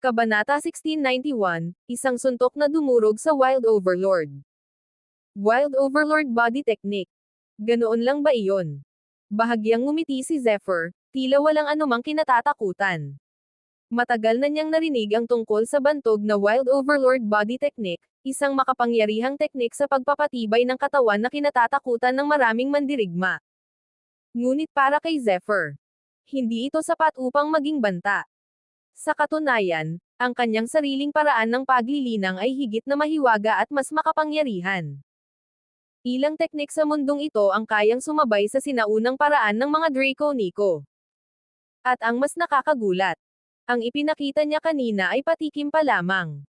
Kabanata 1691, isang suntok na dumurog sa Wild Overlord. Wild Overlord Body Technique. Ganoon lang ba iyon? Bahagyang ngumiti si Zephyr, tila walang anumang kinatatakutan. Matagal na niyang narinig ang tungkol sa bantog na Wild Overlord Body Technique, isang makapangyarihang teknik sa pagpapatibay ng katawan na kinatatakutan ng maraming mandirigma. Ngunit para kay Zephyr, hindi ito sapat upang maging banta. Sa katunayan, ang kanyang sariling paraan ng paglilinang ay higit na mahiwaga at mas makapangyarihan. Ilang teknik sa mundong ito ang kayang sumabay sa sinaunang paraan ng mga Draco Nico. At ang mas nakakagulat, ang ipinakita niya kanina ay patikim pa lamang.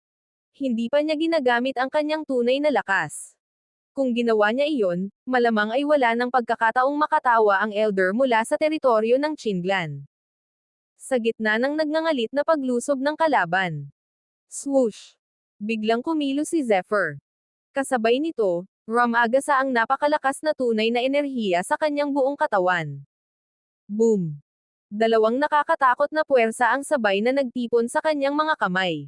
Hindi pa niya ginagamit ang kanyang tunay na lakas. Kung ginawa niya iyon, malamang ay wala ng pagkakataong makatawa ang Elder mula sa teritoryo ng Chinlan. Sa gitna ng nagngangalit na paglusob ng kalaban. Swoosh! Biglang kumilos si Zephyr. Kasabay nito, rumagasa ang napakalakas na tunay na enerhiya sa kanyang buong katawan. Boom! Dalawang nakakatakot na puwersa ang sabay na nagtipon sa kanyang mga kamay.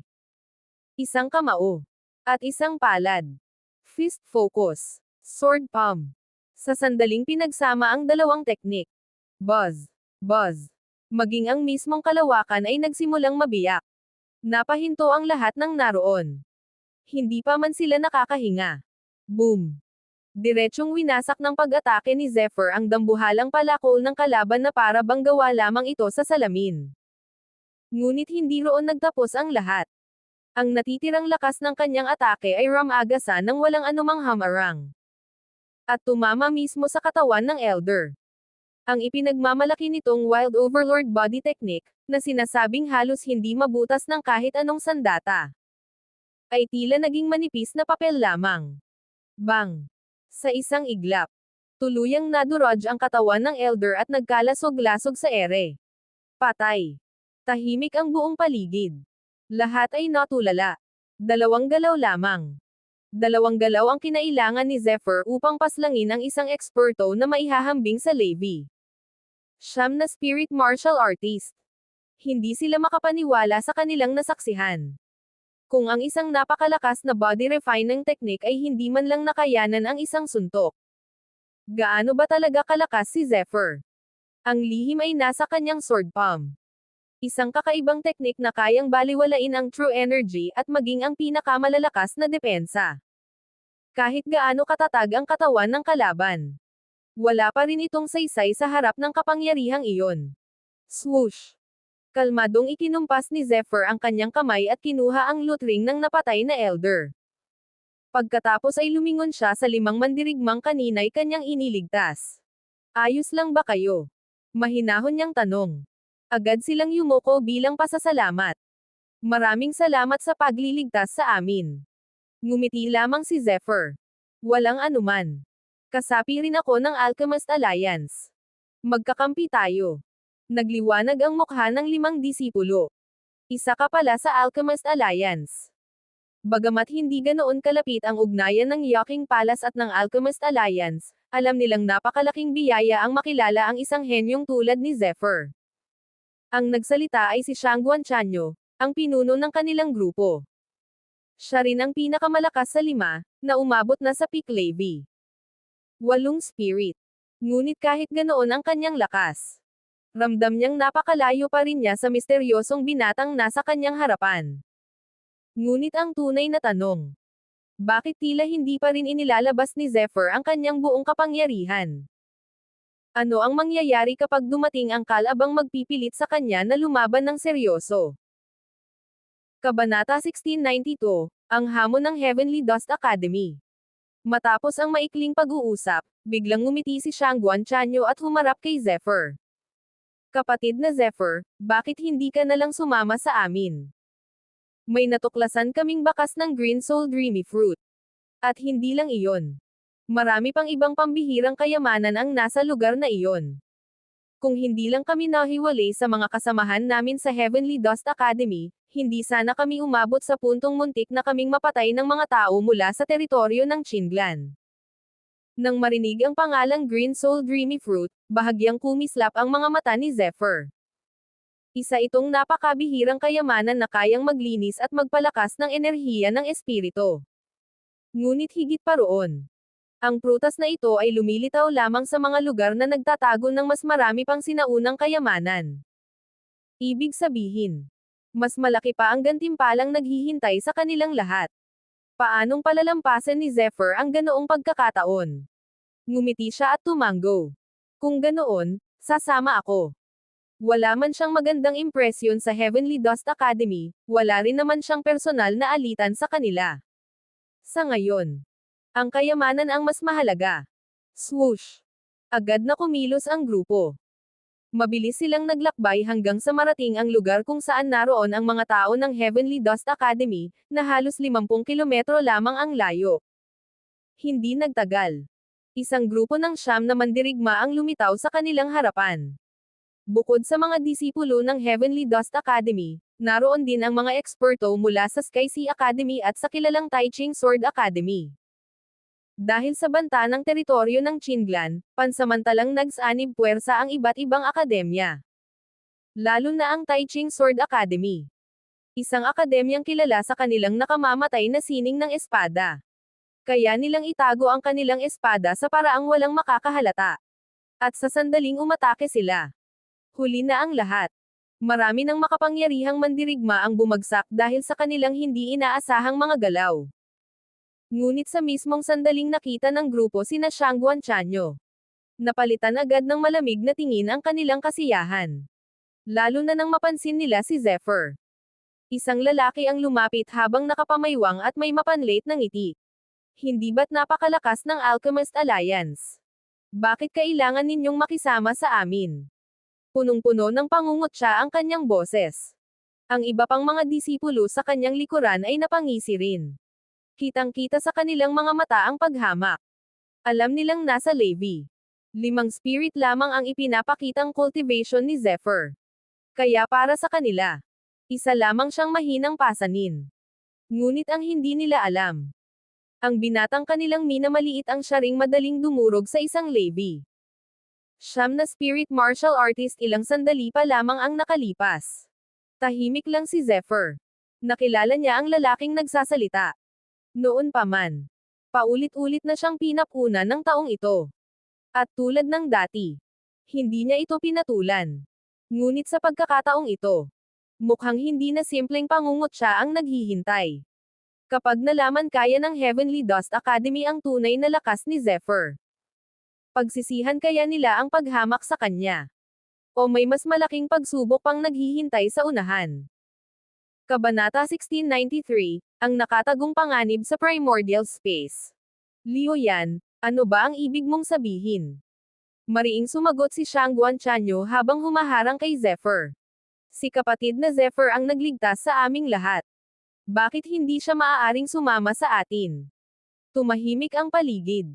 Isang kamao. At isang palad. Fist focus. Sword palm. Sa sandaling pinagsama ang dalawang teknik. Buzz. Buzz. Maging ang mismong kalawakan ay nagsimulang mabiyak. Napahinto ang lahat ng naroon. Hindi pa man sila nakakahinga. Boom! Diretsyong winasak ng pag-atake ni Zephyr ang dambuhalang palakol ng kalaban na para bang gawa lamang ito sa salamin. Ngunit hindi roon nagtapos ang lahat. Ang natitirang lakas ng kanyang atake ay rumagasa ng walang anumang hamarang. At tumama mismo sa katawan ng Elder. Ang ipinagmamalaki nitong Wild Overlord Body Technique, na sinasabing halos hindi mabutas ng kahit anong sandata, ay tila naging manipis na papel lamang. Bang! Sa isang iglap, tuluyang nadurog ang katawan ng Elder at nagkalasog-lasog sa ere. Patay. Tahimik ang buong paligid. Lahat ay natulala. Dalawang galaw lamang. Dalawang galaw ang kinailangan ni Zephyr upang paslangin ang isang eksperto na maihahambing sa Levi. Siyam na spirit martial artist. Hindi sila makapaniwala sa kanilang nasaksihan. Kung ang isang napakalakas na body refining technique ay hindi man lang nakayanan ang isang suntok. Gaano ba talaga kalakas si Zephyr? Ang lihim ay nasa kanyang sword palm. Isang kakaibang teknik na kayang baliwalain ang true energy at maging ang pinakamalalakas na depensa. Kahit gaano katatag ang katawan ng kalaban, wala pa rin itong saysay sa harap ng kapangyarihang iyon. Swoosh! Kalmadong ikinumpas ni Zephyr ang kanyang kamay at kinuha ang loot ring ng napatay na Elder. Pagkatapos ay lumingon siya sa limang mandirigmang kanina'y kanyang iniligtas. Ayos lang ba kayo? Mahinahon niyang tanong. Agad silang yumuko bilang pasasalamat. Maraming salamat sa pagliligtas sa amin. Ngumiti lamang si Zephyr. Walang anuman. Kasapi rin ako ng Alchemist Alliance. Magkakampi tayo. Nagliwanag ang mukha ng limang disipulo. Isa ka pala sa Alchemist Alliance. Bagamat hindi ganoon kalapit ang ugnayan ng Yoking Palace at ng Alchemist Alliance, alam nilang napakalaking biyaya ang makilala ang isang henyong tulad ni Zephyr. Ang nagsalita ay si Shangguan Chanyo, ang pinuno ng kanilang grupo. Siya rin ang pinakamalakas sa lima, na umabot na sa peak Levi. 8 spirit. Ngunit kahit ganoon ang kanyang lakas, ramdam niyang napakalayo pa rin niya sa misteryosong binatang nasa kanyang harapan. Ngunit ang tunay na tanong, bakit tila hindi pa rin inilalabas ni Zephyr ang kanyang buong kapangyarihan? Ano ang mangyayari kapag dumating ang kalabang magpipilit sa kanya na lumaban ng seryoso? Kabanata 1692, ang hamon ng Heavenly Dust Academy. Matapos ang maikling pag-uusap, biglang ngumiti si Shangguan Chanyo at humarap kay Zephyr. Kapatid na Zephyr, bakit hindi ka nalang sumama sa amin? May natuklasan kaming bakas ng Green Soul Dreamy Fruit. At hindi lang iyon. Marami pang ibang pambihirang kayamanan ang nasa lugar na iyon. Kung hindi lang kami nahiwalay sa mga kasamahan namin sa Heavenly Dust Academy, hindi sana kami umabot sa puntong muntik na kaming mapatay ng mga tao mula sa teritoryo ng Chinlan. Nang marinig ang pangalang Green Soul Dreamy Fruit, bahagyang kumislap ang mga mata ni Zephyr. Isa itong napakabihirang kayamanan na kayang maglinis at magpalakas ng enerhiya ng espiritu. Ngunit higit pa roon, ang prutas na ito ay lumilitaw lamang sa mga lugar na nagtatago ng mas marami pang sinaunang kayamanan. Ibig sabihin, mas malaki pa ang gantimpalang naghihintay sa kanilang lahat. Paanong palalampasan ni Zephyr ang ganoong pagkakataon? Ngumiti siya at tumango. Kung ganoon, sasama ako. Wala man siyang magandang impresyon sa Heavenly Dust Academy, wala rin naman siyang personal na alitan sa kanila. Sa ngayon, ang kayamanan ang mas mahalaga. Swoosh! Agad na kumilos ang grupo. Mabilis silang naglakbay hanggang sa marating ang lugar kung saan naroon ang mga tao ng Heavenly Dust Academy, na halos 50 kilometro lamang ang layo. Hindi nagtagal. Isang grupo ng 9 na mandirigma ang lumitaw sa kanilang harapan. Bukod sa mga disipulo ng Heavenly Dust Academy, naroon din ang mga eksperto mula sa Sky Sea Academy at sa kilalang Tai Ching Sword Academy. Dahil sa banta ng teritoryo ng Qinglan, pansamantalang nagsanib puwersa ang iba't ibang akademya. Lalo na ang Tai Ching Sword Academy. Isang akademyang kilala sa kanilang nakamamatay na sining ng espada. Kaya nilang itago ang kanilang espada sa paraang walang makakahalata. At sa sandaling umatake sila. Huli na ang lahat. Marami ng makapangyarihang mandirigma ang bumagsak dahil sa kanilang hindi inaasahang mga galaw. Ngunit sa mismong sandaling nakita ng grupo sina Shangguan Chanyo. Napalitan agad ng malamig na tingin ang kanilang kasiyahan. Lalo na nang mapansin nila si Zephyr. Isang lalaki ang lumapit habang nakapamaywang at may mapanlate ng ngiti. Hindi ba't napakalakas ng Alchemist Alliance? Bakit kailangan ninyong makisama sa amin? Punong-puno ng pangungutya ang kanyang boses. Ang iba pang mga disipulo sa kanyang likuran ay napangisi rin. Kitang-kita sa kanilang mga mata ang paghamak. Alam nilang nasa Levi. 5 spirit lamang ang ipinapakitang cultivation ni Zephyr. Kaya para sa kanila, isa lamang siyang mahinang pasanin. Ngunit ang hindi nila alam, ang binatang kanilang minamaliit ang siya ring madaling dumurog sa isang Levi. 9 na spirit martial artist ilang sandali pa lamang ang nakalipas. Tahimik lang si Zephyr. Nakilala niya ang lalaking nagsasalita. Noon pa man. Paulit-ulit na siyang pinapuna ng taong ito. At tulad ng dati, hindi niya ito pinatulan. Ngunit sa pagkakataong ito, mukhang hindi na simpleng pangungutya ang naghihintay. Kapag nalaman kaya ng Heavenly Dust Academy ang tunay na lakas ni Zephyr, pagsisihan kaya nila ang paghamak sa kanya? O may mas malaking pagsubok pang naghihintay sa unahan? Kabanata 1693, ang nakatagong panganib sa primordial space. Liu Yan, ano ba ang ibig mong sabihin? Mariing sumagot si Shangguan Chanyo habang humaharang kay Zephyr. Si kapatid na Zephyr ang nagligtas sa aming lahat. Bakit hindi siya maaaring sumama sa atin? Tumahimik ang paligid.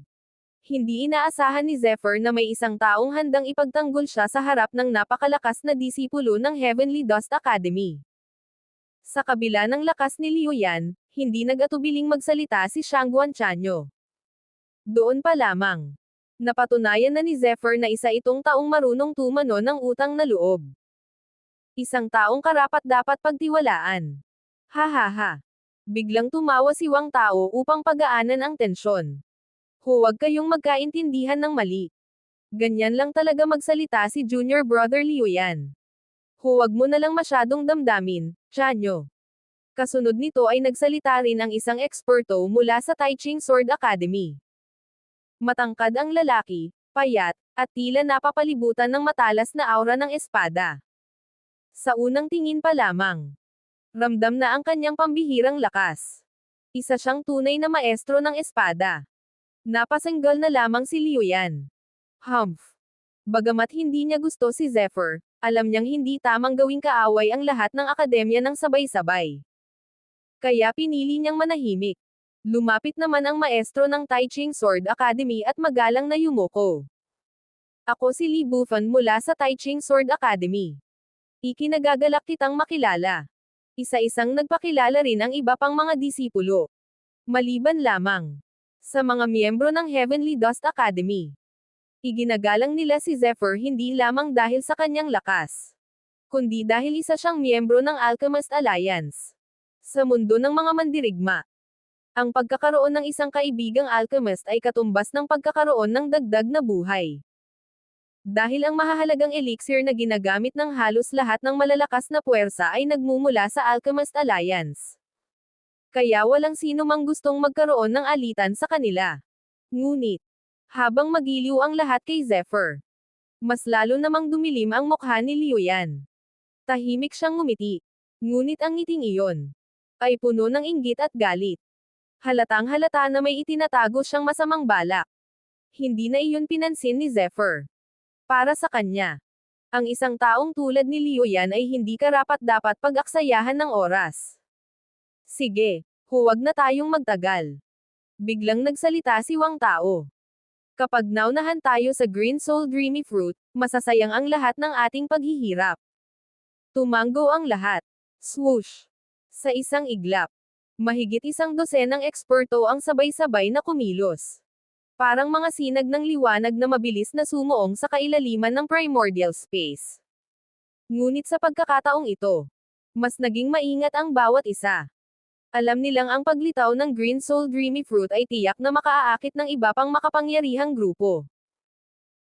Hindi inaasahan ni Zephyr na may isang taong handang ipagtanggol siya sa harap ng napakalakas na disipulo ng Heavenly Dust Academy. Sa kabila ng lakas ni Liu Yan, hindi nag-atubiling magsalita si Shangguan Chanyo. Doon pa lamang, napatunayan na ni Zephyr na isa itong taong marunong tumano ng utang na loob. Isang taong karapat-dapat pagtiwalaan. Ha ha ha. Biglang tumawa si Wang Tao upang pagaanan ang tensyon. Huwag kayong magkaintindihan ng mali. Ganyan lang talaga magsalita si Junior Brother Liu Yan. Huwag mo na lang masyadong damdamin, Chanyo. Kasunod nito ay nagsalita rin ang isang eksperto mula sa Tai Ching Sword Academy. Matangkad ang lalaki, payat, at tila napapalibutan ng matalas na aura ng espada. Sa unang tingin pa lamang, ramdam na ang kanyang pambihirang lakas. Isa siyang tunay na maestro ng espada. Napasanggal na lamang si Liu Yan. Humph. Bagamat hindi niya gusto si Zephyr, alam niyang hindi tamang gawing kaaway ang lahat ng akademya ng sabay-sabay. Kaya pinili niyang manahimik. Lumapit naman ang maestro ng Tai Ching Sword Academy at magalang na yumuko. Ako si Li Bufan mula sa Tai Ching Sword Academy. Ikinagagalak kitang makilala. Isa-isang nagpakilala rin ang iba pang mga disipulo. Maliban lamang sa mga miyembro ng Heavenly Dust Academy. Iginagalang nila si Zephyr hindi lamang dahil sa kanyang lakas, kundi dahil isa siyang miyembro ng Alchemist Alliance. Sa mundo ng mga mandirigma, ang pagkakaroon ng isang kaibigang alchemist ay katumbas ng pagkakaroon ng dagdag na buhay. Dahil ang mahahalagang elixir na ginagamit ng halos lahat ng malalakas na puwersa ay nagmumula sa Alchemist Alliance. Kaya walang sino mang gustong magkaroon ng alitan sa kanila. Ngunit, habang magiliw ang lahat kay Zephyr, mas lalo namang dumilim ang mukha ni Liuyan. Tahimik siyang ngumiti. Ngunit ang ngiting iyon ay puno ng inggit at galit. Halatang halata na may itinatago siyang masamang balak. Hindi na iyon pinansin ni Zephyr. Para sa kanya, ang isang taong tulad ni Liuyan ay hindi karapat-dapat pag-aksayahan ng oras. Sige, huwag na tayong magtagal. Biglang nagsalita si Wang Tao. Kapag naunahan tayo sa Green Soul Dreamy Fruit, masasayang ang lahat ng ating paghihirap. Tumango ang lahat. Swoosh! Sa isang iglap, mahigit 100 ng eksperto ang sabay-sabay na kumilos. Parang mga sinag ng liwanag na mabilis na sumuong sa kailaliman ng primordial space. Ngunit sa pagkakataong ito, mas naging maingat ang bawat isa. Alam nilang ang paglitaw ng Green Soul Dreamy Fruit ay tiyak na makaaakit ng iba pang makapangyarihang grupo.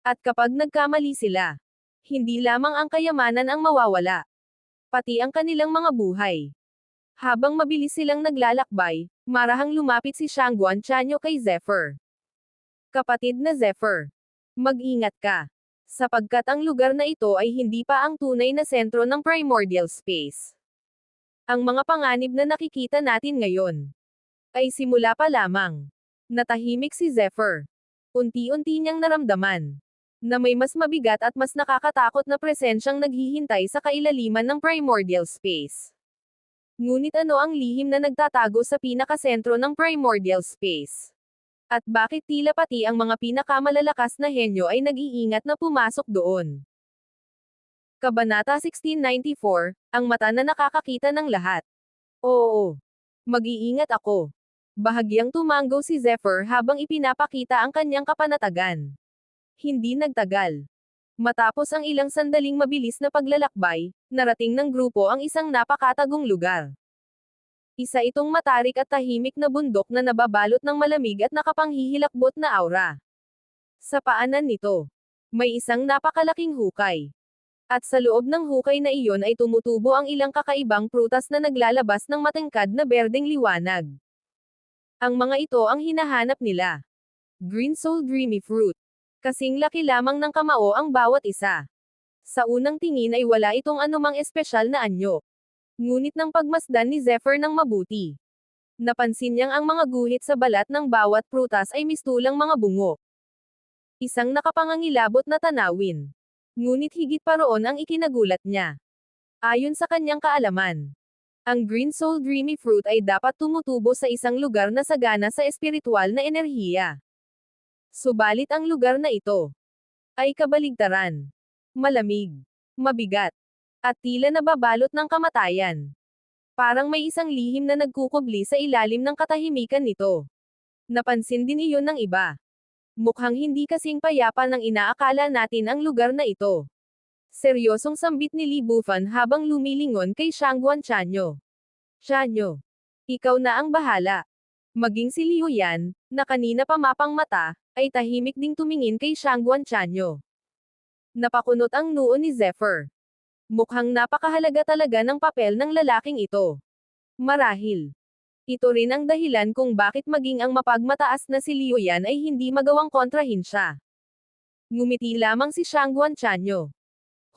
At kapag nagkamali sila, hindi lamang ang kayamanan ang mawawala, pati ang kanilang mga buhay. Habang mabilis silang naglalakbay, marahang lumapit si Shangguan Chanyo kay Zephyr. Kapatid na Zephyr, mag-ingat ka. Sapagkat ang lugar na ito ay hindi pa ang tunay na sentro ng primordial space. Ang mga panganib na nakikita natin ngayon ay simula pa lamang. Natahimik si Zephyr. Unti-unti niyang naramdaman na may mas mabigat at mas nakakatakot na presensyang naghihintay sa kailaliman ng primordial space. Ngunit ano ang lihim na nagtatago sa pinakasentro ng primordial space? At bakit tila pati ang mga pinakamalalakas na henyo ay nag-iingat na pumasok doon? Kabanata 1694, ang mata na nakakakita ng lahat. Oo. Mag-iingat ako. Bahagyang tumango si Zephyr habang ipinapakita ang kanyang kapanatagan. Hindi nagtagal. Matapos ang ilang sandaling mabilis na paglalakbay, narating ng grupo ang isang napakatagong lugar. Isa itong matarik at tahimik na bundok na nababalot ng malamig at nakapanghihilakbot na aura. Sa paanan nito, may isang napakalaking hukay. At sa loob ng hukay na iyon ay tumutubo ang ilang kakaibang prutas na naglalabas ng matangkad na berdeng liwanag. Ang mga ito ang hinahanap nila. Green Soul Dreamy Fruit. Kasing laki lamang ng kamao ang bawat isa. Sa unang tingin ay wala itong anumang espesyal na anyo. Ngunit nang pagmasdan ni Zephyr ng mabuti, napansin niyang ang mga guhit sa balat ng bawat prutas ay mistulang mga bungo. Isang nakapangangilabot na tanawin. Ngunit higit pa roon ang ikinagulat niya. Ayon sa kanyang kaalaman, ang Green Soul Dreamy Fruit ay dapat tumutubo sa isang lugar na sagana sa espiritual na enerhiya. Subalit ang lugar na ito ay kabaligtaran. Malamig, mabigat, at tila nababalot ng kamatayan. Parang may isang lihim na nagkukubli sa ilalim ng katahimikan nito. Napansin din iyon ng iba. Mukhang hindi kasing payapa ng inaakala natin ang lugar na ito. Seryosong sambit ni Li Bufan habang lumilingon kay Shangguan Chanyo. Chanyo, ikaw na ang bahala. Maging si Liu Yan, na kanina pa mapang mata, ay tahimik ding tumingin kay Shangguan Chanyo. Napakunot ang noo ni Zephyr. Mukhang napakahalaga talaga ng papel ng lalaking ito. Marahil, ito rin ang dahilan kung bakit maging ang mapagmataas na si Liu Yan ay hindi magawang kontrahin siya. Ngumiti lamang si Shangguan Chanyo.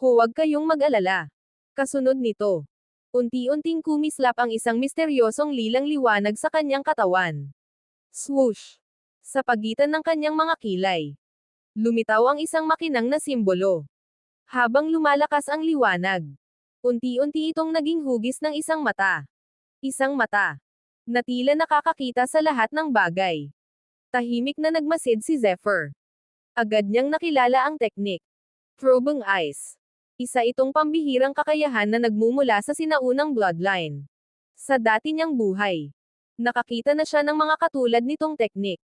Huwag kayong mag-alala. Kasunod nito, unti-unting kumislap ang isang misteryosong lilang liwanag sa kanyang katawan. Swoosh! Sa pagitan ng kanyang mga kilay, lumitaw ang isang makinang na simbolo. Habang lumalakas ang liwanag, unti-unti itong naging hugis ng isang mata. Isang mata na tila nakakakita sa lahat ng bagay. Tahimik na nagmasid si Zephyr. Agad niyang nakilala ang teknik. Probing Eyes. Isa itong pambihirang kakayahan na nagmumula sa sinaunang bloodline. Sa dati niyang buhay, nakakita na siya ng mga katulad nitong teknik.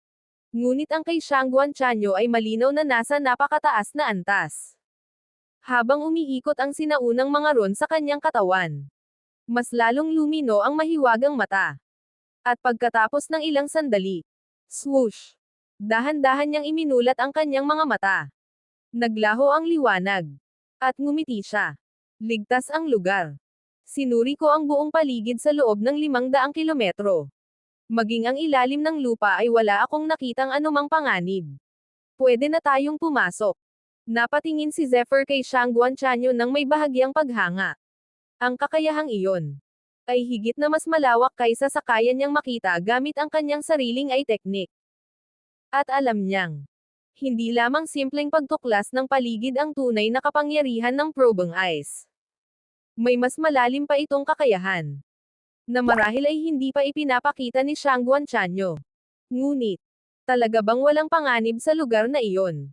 Ngunit ang kay Shangguan Chanyo ay malinaw na nasa napakataas na antas. Habang umiikot ang sinaunang mga ron sa kanyang katawan, mas lalong lumino ang mahiwagang mata. At pagkatapos ng ilang sandali, swoosh! Dahan-dahan niyang iminulat ang kanyang mga mata. Naglaho ang liwanag. At ngumiti siya. Ligtas ang lugar. Sinuri ko ang buong paligid sa loob ng 500 kilometro. Maging ang ilalim ng lupa ay wala akong nakitang anumang panganib. Pwede na tayong pumasok. Napatingin si Zephyr kay Shangguan Chanyo nang may bahagyang paghanga. Ang kakayahang iyon ay higit na mas malawak kaysa sa kaya niyang makita gamit ang kanyang sariling eye technique. At alam niyang, hindi lamang simpleng pagtuklas ng paligid ang tunay na kapangyarihan ng probing eyes. May mas malalim pa itong kakayahan, na marahil ay hindi pa ipinapakita ni Shangguan Chanyo. Ngunit, talaga bang walang panganib sa lugar na iyon?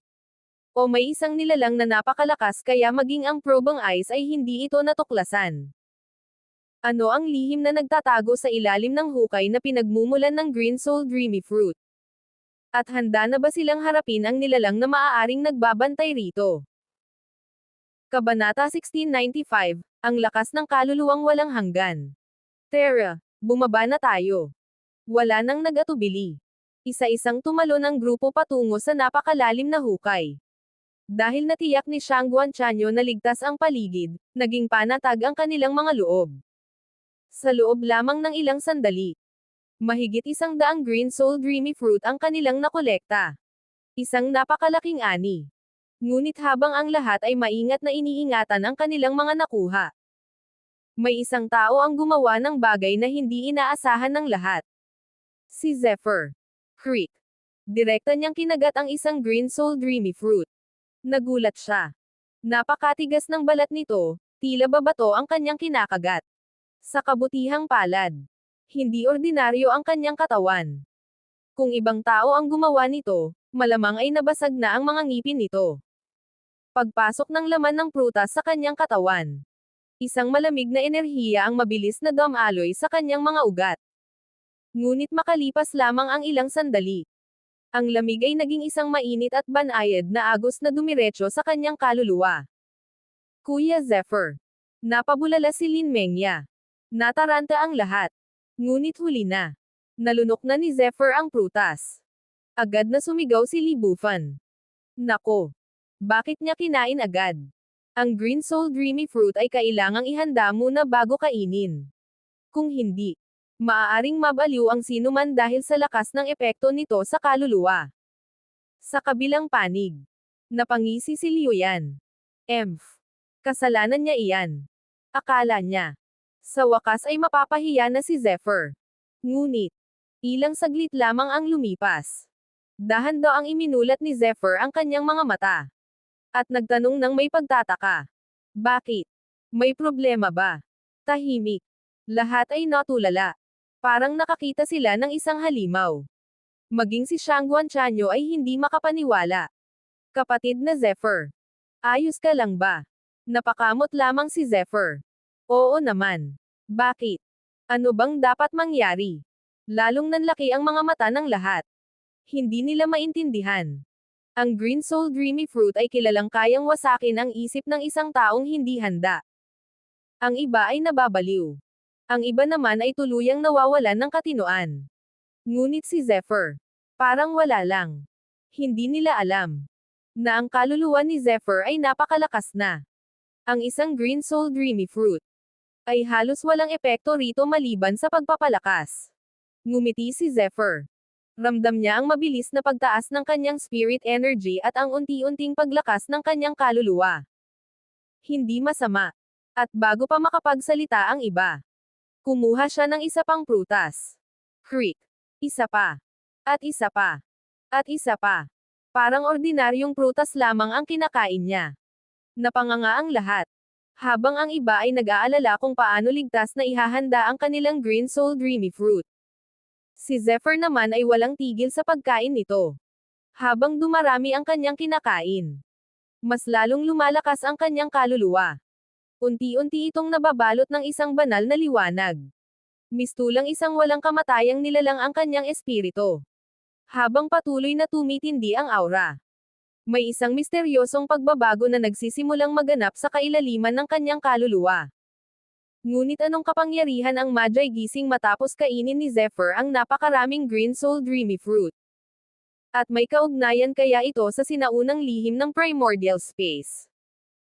O may isang nilalang na napakalakas kaya maging ang probing eyes ay hindi ito natuklasan? Ano ang lihim na nagtatago sa ilalim ng hukay na pinagmumulan ng Green Soul Dreamy Fruit? At handa na ba silang harapin ang nilalang na maaaring nagbabantay rito? Kabanata 1695, ang lakas ng kaluluwang walang hanggan. Tara, bumaba na tayo. Wala nang nag-atubili. Isa-isang tumalon ang grupo patungo sa napakalalim na hukay. Dahil natiyak ni Shangguan Chanyo na ligtas ang paligid, naging panatag ang kanilang mga loob. Sa loob lamang ng ilang sandali, mahigit 100 Green Soul Dreamy Fruit ang kanilang nakolekta. Isang napakalaking ani. Ngunit habang ang lahat ay maingat na iniingatan ang kanilang mga nakuha, may isang tao ang gumawa ng bagay na hindi inaasahan ng lahat. Si Zephyr. Creek. Direkta niyang kinagat ang isang Green Soul Dreamy Fruit. Nagulat siya. Napakatigas ng balat nito, tila babato ang kanyang kinakagat. Sa kabutihang palad, hindi ordinaryo ang kanyang katawan. Kung ibang tao ang gumawa nito, malamang ay nabasag na ang mga ngipin nito. Pagpasok ng laman ng prutas sa kanyang katawan, isang malamig na enerhiya ang mabilis na dumaloy sa kanyang mga ugat. Ngunit makalipas lamang ang ilang sandali, ang lamig ay naging isang mainit at banayad na agos na dumiretso sa kanyang kaluluwa. Kuya Zephyr. Napabulala si Lin Mengya. Nataranta ang lahat. Ngunit huli na. Nalunok na ni Zephyr ang prutas. Agad na sumigaw si Li Bufan. Nako! Bakit niya kinain agad? Ang Green Soul Dreamy Fruit ay kailangang ihanda muna bago kainin. Kung hindi, maaaring mabaliw ang sinuman dahil sa lakas ng epekto nito sa kaluluwa. Sa kabilang panig, napangisi si Liu Yan. Kasalanan niya iyan. Akala niya, sa wakas ay mapapahiya na si Zephyr. Ngunit, ilang saglit lamang ang lumipas. Dahan daw ang iminulat ni Zephyr ang kanyang mga mata. At nagtanong ng may pagtataka. Bakit? May problema ba? Tahimik. Lahat ay natulala. Parang nakakita sila ng isang halimaw. Maging si Shangguan Chanyo ay hindi makapaniwala. Kapatid na Zephyr. Ayos ka lang ba? Napakamot lamang si Zephyr. Oo naman. Bakit? Ano bang dapat mangyari? Lalong nanlaki ang mga mata ng lahat. Hindi nila maintindihan. Ang Green Soul Dreamy Fruit ay kilalang kayang wasakin ang isip ng isang taong hindi handa. Ang iba ay nababaliw. Ang iba naman ay tuluyang nawawalan ng katinoan. Ngunit si Zephyr, parang wala lang. Hindi nila alam na ang kaluluwa ni Zephyr ay napakalakas na. Ang isang Green Soul Dreamy Fruit ay halos walang epekto rito maliban sa pagpapalakas. Ngumiti si Zephyr. Ramdam niya ang mabilis na pagtaas ng kanyang spirit energy at ang unti-unting paglakas ng kanyang kaluluwa. Hindi masama. At bago pa makapagsalita ang iba, kumuha siya ng isa pang prutas. Creek. Isa pa. At isa pa. At isa pa. Parang ordinaryong prutas lamang ang kinakain niya. Napanganga ang lahat. Habang ang iba ay nag-aalala kung paano ligtas na ihahanda ang kanilang Green Soul Dreamy Fruit. Si Zephyr naman ay walang tigil sa pagkain nito. Habang dumarami ang kanyang kinakain, mas lalong lumalakas ang kanyang kaluluwa. Unti-unti itong nababalot ng isang banal na liwanag. Mistulang isang walang kamatayang nilalang ang kanyang espiritu. Habang patuloy na tumitindi ang aura, May isang misteryosong pagbabago na nagsisimulang maganap sa kailaliman ng kanyang kaluluwa. Ngunit anong kapangyarihan ang Magi gising matapos kainin ni Zephyr ang napakaraming Green Soul Dreamy Fruit? At may kaugnayan kaya ito sa sinaunang lihim ng primordial space?